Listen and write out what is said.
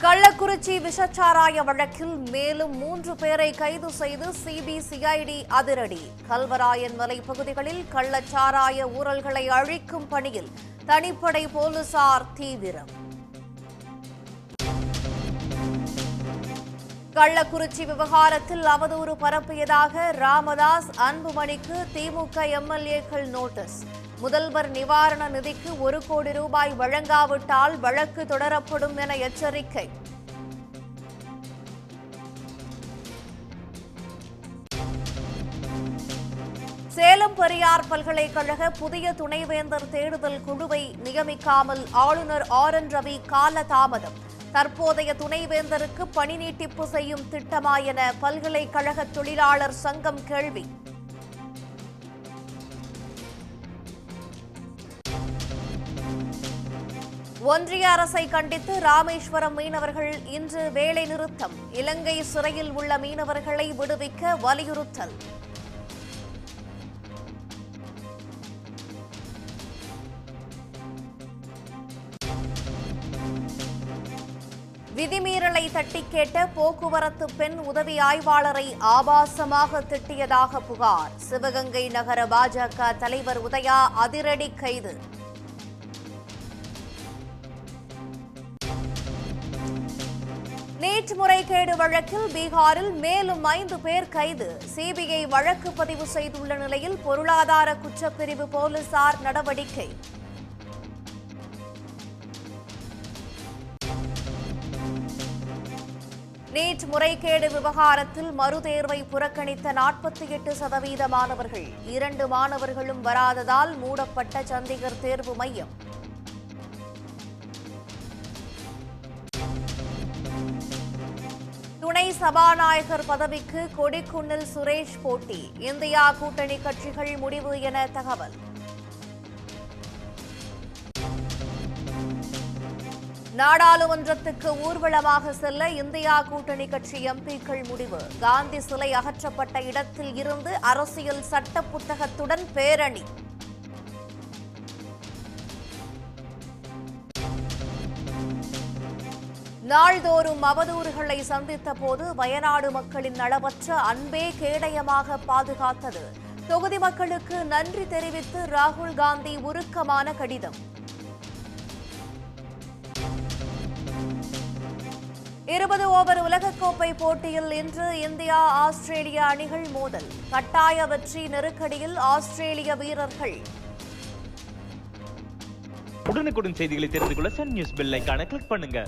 கள்ளக்குறிச்சி விஷச்சாராய வழக்கில் மேலும் 3 பேரை கைது செய்து சிபிசிஐடி அதிரடி. கல்வராயன் மலை பகுதிகளில் கள்ளச்சாராய ஊழல்களை அழிக்கும் பணியில் தனிப்படை போலீசார் தீவிரம். கள்ளக்குறிச்சி விவகாரத்தில் அவதூறு பரப்பியதாக ராமதாஸ், அன்புமணிக்கு திமுக எம்எல்ஏக்கள் நோட்டீஸ். முதல்வர் நிவாரண நிதிக்கு 1 கோடி ரூபாய் வழங்காவிட்டால் வழக்கு தொடரப்படும் என எச்சரிக்கை. சேலம் பெரியார் பல்கலைக்கழக புதிய துணைவேந்தர் தேடுதல் குழுவை நியமிக்காமல் ஆளுநர் RN ரவி காலதாமதம். தற்போதைய துணைவேந்தருக்கு பணி நீட்டிப்பு செய்யும் திட்டமா என பல்கலைக்கழக தொழிலாளர் சங்கம் கேள்வி. ஒன்றிய அரசை கண்டித்து ராமேஸ்வரம் மீனவர்கள் இன்று வேலை நிறுத்தம். இலங்கை சிறையில் உள்ள மீனவர்களை விடுவிக்க வலியுறுத்தல். விதிமீறலை தட்டி கேட்ட போக்குவரத்து பெண் உதவி ஆய்வாளரை ஆபாசமாக திட்டியதாக புகார். சிவகங்கை நகர பாஜக தலைவர் உதயா அதிரடி கைது. நீட் முறைகேடு வழக்கில் பீகாரில் மேலும் 5 பேர் கைது. சிபிஐ வழக்கு பதிவு செய்துள்ள நிலையில் பொருளாதார குற்றப்பிரிவு போலீசார் நடவடிக்கை. நீட் முறைகேடு விவகாரத்தில் மறுதேர்வை புறக்கணித்த 48% மாணவர்கள். 2 மாணவர்களும் வராததால் மூடப்பட்ட சண்டிகர் தேர்வு மையம். துணை சபாநாயகர் பதவிக்கு கொடிக்குன்னில் சுரேஷ் போட்டி. இந்தியா கூட்டணி கட்சிகள் முடிவு என தகவல். நாடாளுமன்றத்துக்கு ஊர்வலமாக செல்ல இந்தியா கூட்டணி கட்சி எம்பிக்கள் முடிவு. காந்தி சிலை அகற்றப்பட்ட இடத்தில் இருந்து அரசியல் சட்ட புத்தகத்துடன் பேரணி. நாள்தோறும் அவதூறுகளை சந்தித்த போது வயநாடு மக்களின் நலவற்ற அன்பே கேடயமாக பாதுகாத்தது. தொகுதி மக்களுக்கு நன்றி தெரிவித்து ராகுல் காந்தி உருக்கமான கடிதம். 20 ஓவர் உலகக்கோப்பை போட்டியில் இன்று இந்தியா ஆஸ்திரேலிய அணிகள் மோதல். கட்டாய வெற்றி நெருக்கடியில் ஆஸ்திரேலிய வீரர்கள். உடனுக்குடன் செய்திகளை தெரிந்து கொள்ள சன் நியூஸ் பெல் ஐகானை கிளிக் பண்ணுங்க.